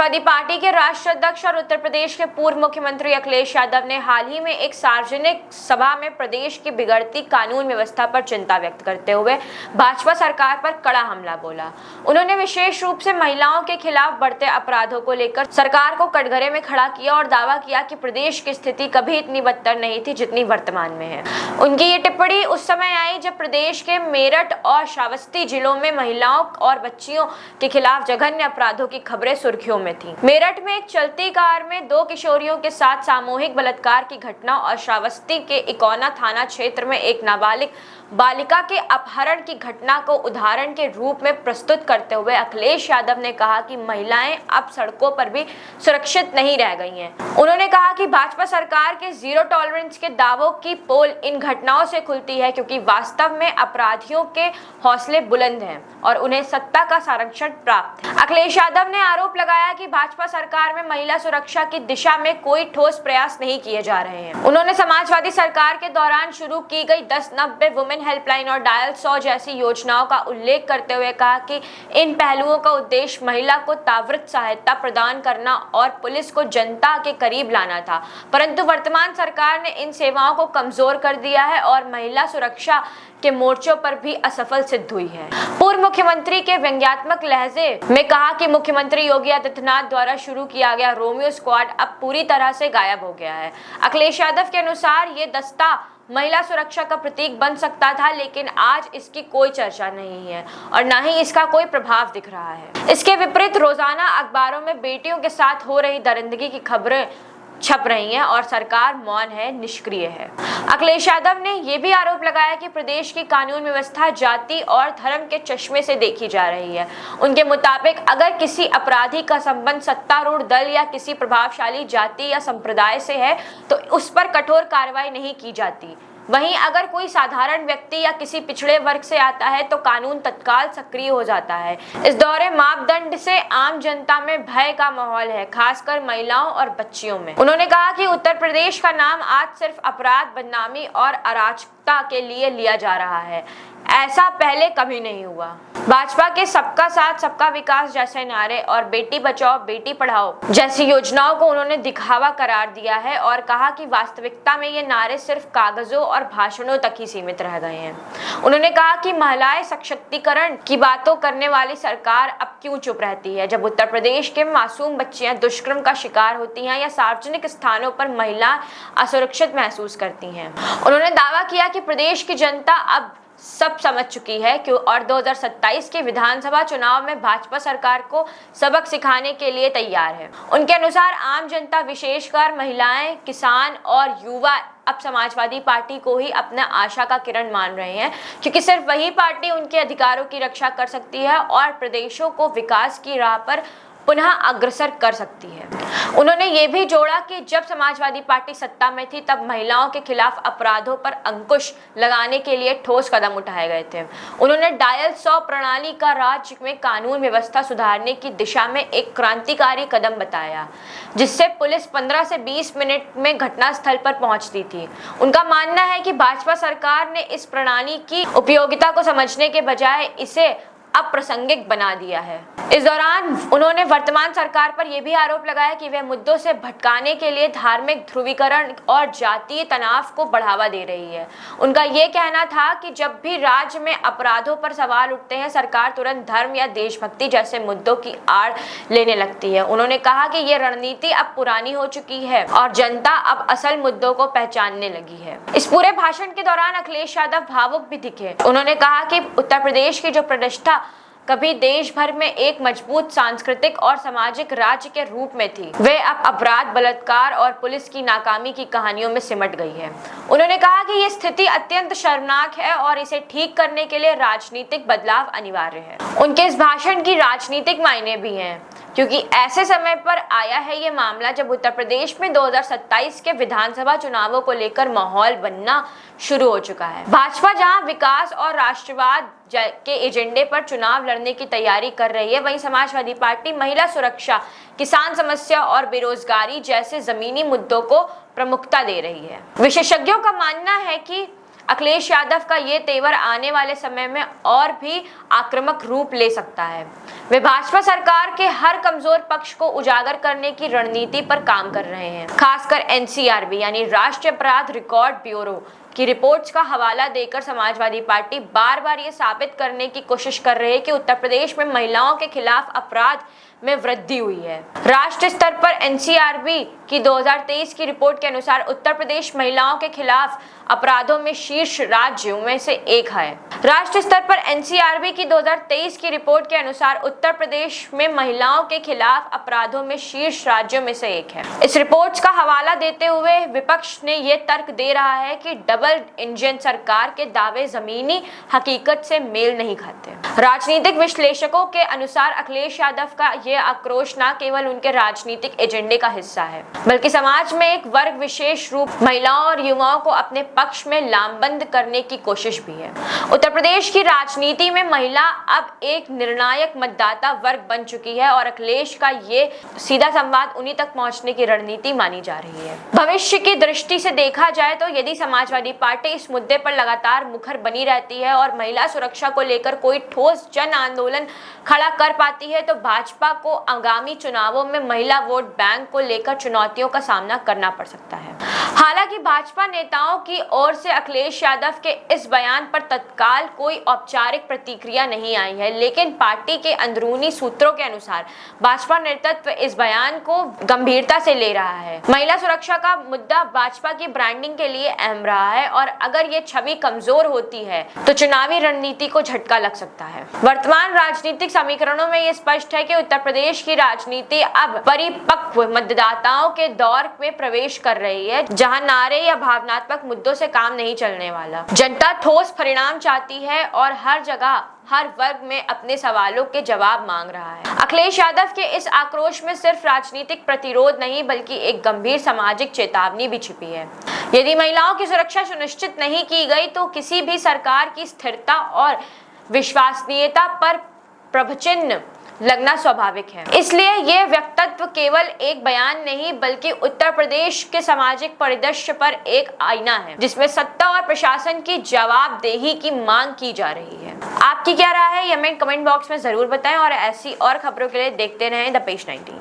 Samajwadi party के राष्ट्रीय अध्यक्ष और उत्तर प्रदेश के पूर्व मुख्यमंत्री अखिलेश यादव ने हाल ही में एक सार्वजनिक सभा में प्रदेश की बिगड़ती कानून व्यवस्था पर चिंता व्यक्त करते हुए भाजपा सरकार पर कड़ा हमला बोला। उन्होंने विशेष रूप से महिलाओं के खिलाफ बढ़ते अपराधों को लेकर सरकार को कटघरे में खड़ा किया और दावा किया कि प्रदेश की स्थिति कभी इतनी बदतर नहीं थी जितनी वर्तमान में है। उनकी ये टिप्पणी उस समय आई जब प्रदेश के मेरठ और श्रावस्ती जिलों में महिलाओं और बच्चियों के खिलाफ जघन्य अपराधों की खबरें सुर्खियों में थी। मेरठ में एक चलती कार में 2 किशोरियों के साथ सामूहिक बलात्कार की घटना और श्रावस्ती के इकोना थाना क्षेत्र में एक नाबालिग बालिका के अपहरण की घटना को उदाहरण के रूप में प्रस्तुत करते हुए अखिलेश यादव ने कहा कि महिलाएं अब सड़कों पर भी सुरक्षित नहीं रह गई हैं। उन्होंने कहा कि भाजपा सरकार के जीरो टॉलरेंस के दावों की पोल इन घटनाओं से खुलती है क्योंकि वास्तव में अपराधियों के हौसले बुलंद हैं और उन्हें सत्ता का संरक्षण प्राप्त है। अखिलेश यादव ने आरोप लगाया कि भाजपा सरकार में महिला सुरक्षा की दिशा में कोई ठोस प्रयास नहीं किए जा रहे हैं। उन्होंने समाजवादी सरकार के दौरान शुरू की गई 1090 वुमेन हेल्पलाइन और डायल 100 जैसी योजनाओं का उल्लेख करते हुए कहा कि इन पहलुओं का उद्देश्य महिला को त्वरित सहायता प्रदान करना और पुलिस को जनता के करीब लाना था, परंतु वर्तमान सरकार ने इन सेवाओं को कमजोर कर दिया है और महिला सुरक्षा के मोर्चों पर भी असफल सिद्ध हुई है। पूर्व मुख्यमंत्री के व्यंग्यात्मक लहजे में कहा कि मुख्यमंत्री योगी आदित्यनाथ द्वारा शुरू किया गया रोमियो स्क्वाड अब पूरी तरह से गायब हो गया है। अखिलेश यादव के अनुसार ये दस्ता महिला सुरक्षा का प्रतीक बन सकता था, लेकिन आज इसकी कोई चर्चा नहीं है और न ही इसका कोई प्रभाव दिख रहा है। इसके विपरीत रोजाना अखबारों में बेटियों के साथ हो रही दरिंदगी की खबरें छप रही हैं और सरकार मौन है, निष्क्रिय है। अखिलेश यादव ने यह भी आरोप लगाया कि प्रदेश की कानून व्यवस्था जाति और धर्म के चश्मे से देखी जा रही है। उनके मुताबिक अगर किसी अपराधी का संबंध सत्तारूढ़ दल या किसी प्रभावशाली जाति या संप्रदाय से है तो उस पर कठोर कार्रवाई नहीं की जाती। वहीं अगर कोई साधारण व्यक्ति या किसी पिछड़े वर्ग से आता है तो कानून तत्काल सक्रिय हो जाता है। इस दौरे मापदंड से आम जनता में भय का माहौल है, खासकर महिलाओं और बच्चियों में। उन्होंने कहा कि उत्तर प्रदेश का नाम आज सिर्फ अपराध, बदनामी और अराजकता के लिए लिया जा रहा है। ऐसा पहले कभी नहीं हुआ। भाजपा के सबका साथ सबका विकास जैसे नारे और बेटी बचाओ बेटी पढ़ाओ जैसी योजनाओं को उन्होंने दिखावा करार दिया है और कहा कि वास्तविकता में ये नारे सिर्फ कागजों और भाषणों तक ही सीमित रह गए हैं। उन्होंने कहा कि महिलाएं सशक्तिकरण की बातों करने वाली सरकार अब क्यों चुप रहती है जब उत्तर प्रदेश के मासूम बच्चियां दुष्कर्म का शिकार होती हैं या सार्वजनिक स्थानों पर महिलाएं असुरक्षित महसूस करती हैं। उन्होंने दावा किया कि प्रदेश की जनता अब सब समझ चुकी है कि और 2027 के विधानसभा चुनाव में भाजपा सरकार को सबक सिखाने के लिए तैयार है। उनके अनुसार आम जनता, विशेषकर महिलाएं, किसान और युवा अब समाजवादी पार्टी को ही अपना आशा का किरण मान रहे हैं क्योंकि सिर्फ वही पार्टी उनके अधिकारों की रक्षा कर सकती है और प्रदेशों को विकास की राह पर पुनः अग्रसर कर सकती है। उन्होंने ये भी जोड़ा कि जब समाजवादी पार्टी सत्ता में थी तब महिलाओं के खिलाफ अपराधों पर अंकुश लगाने के लिए ठोस कदम उठाए गए थे। उन्होंने डायल 100 प्रणाली का राज्य में कानून व्यवस्था सुधारने की दिशा में एक क्रांतिकारी कदम बताया, जिससे पुलिस 15 से 20 मिनट में घटनास्थल पर पहुंचती थी। उनका मानना है कि भाजपा सरकार ने इस प्रणाली की उपयोगिता को समझने के बजाय इसे अप्रासंगिक बना दिया है। इस दौरान उन्होंने वर्तमान सरकार पर यह भी आरोप लगाया कि वह मुद्दों से भटकाने के लिए धार्मिक ध्रुवीकरण और जातीय तनाव को बढ़ावा दे रही है। उनका यह कहना था कि जब भी राज्य में अपराधों पर सवाल उठते हैं, सरकार तुरंत धर्म या देशभक्ति जैसे मुद्दों की आड़ लेने लगती है। उन्होंने कहा कि यह रणनीति अब पुरानी हो चुकी है और जनता अब असल मुद्दों को पहचानने लगी है। इस पूरे भाषण के दौरान अखिलेश यादव भावुक भी दिखे। उन्होंने कहा कि उत्तर प्रदेश की जो प्रतिष्ठा कभी देश भर में एक मजबूत सांस्कृतिक और सामाजिक राज्य के रूप में थी, वे अब अपराध, बलात्कार और पुलिस की नाकामी की कहानियों में सिमट गई है। उन्होंने कहा कि ये स्थिति अत्यंत शर्मनाक है और इसे ठीक करने के लिए राजनीतिक बदलाव अनिवार्य है। उनके इस भाषण की राजनीतिक मायने भी हैं क्योंकि ऐसे समय पर आया है ये मामला जब उत्तर प्रदेश में 2027 के विधानसभा चुनावों को लेकर माहौल बनना शुरू हो चुका है। भाजपा जहां विकास और राष्ट्रवाद के एजेंडे पर चुनाव लड़ने की तैयारी कर रही है, वहीं समाजवादी पार्टी महिला सुरक्षा, किसान समस्या और बेरोजगारी जैसे जमीनी मुद्दों को प्रमुखता दे रही है। विशेषज्ञों का मानना है कि अखिलेश यादव का ये तेवर आने वाले समय में और भी आक्रामक रूप ले सकता है। वे भाजपा सरकार के हर कमजोर पक्ष को उजागर करने की रणनीति पर काम कर रहे हैं। खासकर एनसीआरबी यानी राष्ट्रीय अपराध रिकॉर्ड ब्यूरो की रिपोर्ट्स का हवाला देकर समाजवादी पार्टी बार बार ये साबित करने की कोशिश कर रही है कि उत्तर प्रदेश में महिलाओं के खिलाफ अपराध में वृद्धि हुई है। राष्ट्रीय स्तर पर एनसीआरबी की 2023 की रिपोर्ट के अनुसार उत्तर प्रदेश महिलाओं के खिलाफ अपराधों में शीर्ष राज्यों में से एक है। राष्ट्रीय स्तर पर एनसीआरबी की 2023 की रिपोर्ट के अनुसार उत्तर प्रदेश में महिलाओं के खिलाफ अपराधों में शीर्ष राज्यों में से एक है। इस रिपोर्ट का हवाला देते हुए विपक्ष ने यह तर्क दे रहा है कि डबल इंजन सरकार के दावे जमीनी हकीकत से मेल नहीं खाते। राजनीतिक विश्लेषकों के अनुसार अखिलेश यादव का यह आक्रोश न केवल उनके राजनीतिक एजेंडे का हिस्सा है, बल्कि समाज में एक वर्ग विशेष रूप महिलाओं और युवाओं को अपने पक्ष में लामबंद करने की कोशिश भी है। उत्तर प्रदेश की राजनीति में महिला अब एक निर्णायक मतदाता वर्ग बन चुकी है और अखिलेश का ये सीधा संवाद उन्हीं तक पहुंचने की रणनीति मानी जा रही है। भविष्य की दृष्टि से देखा जाए तो यदि समाजवादी पार्टी इस मुद्दे पर लगातार मुखर बनी रहती है और महिला सुरक्षा को लेकर कोई ठोस जन आंदोलन खड़ा कर पाती है तो भाजपा को आगामी चुनावों में महिला वोट बैंक को लेकर चुनौतियों का सामना करना पड़ सकता है। हालांकि भाजपा नेताओं की ओर से अखिलेश यादव के इस बयान पर तत्काल कोई औपचारिक प्रतिक्रिया नहीं आई है, लेकिन पार्टी के अंदरूनी सूत्रों के अनुसार भाजपा नेतृत्व इस बयान को गंभीरता से ले रहा है। महिला सुरक्षा का मुद्दा भाजपा की ब्रांडिंग के लिए अहम रहा है और अगर ये छवि कमजोर होती है तो चुनावी रणनीति को झटका लग सकता है। वर्तमान राजनीतिक समीकरणों में ये स्पष्ट है कि उत्तर प्रदेश की राजनीति अब परिपक्व मतदाताओं के दौर में प्रवेश कर रही है, जहां नारे या भावनात्मक मुद्दों से काम नहीं चलने वाला। जनता ठोस परिणाम चाहती है और हर जगह हर वर्ग में अपने सवालों के जवाब मांग रहा है। अखिलेश यादव के इस आक्रोश में सिर्फ राजनीतिक प्रतिरोध नहीं बल्कि एक गंभीर सामाजिक चेतावनी भी छिपी है। यदि महिलाओं की सुरक्षा सुनिश्चित नहीं की गई तो किसी भी सरकार की स्थिरता और विश्वसनीयता पर प्रश्नचिह्न लगना स्वाभाविक है। इसलिए यह वक्तव्य केवल एक बयान नहीं बल्कि उत्तर प्रदेश के सामाजिक परिदृश्य पर एक आईना है, जिसमें सत्ता और प्रशासन की जवाबदेही की मांग की जा रही है। आपकी क्या राय है, ये हमें कमेंट बॉक्स में जरूर बताएं और ऐसी और खबरों के लिए देखते रहें द पेज 19।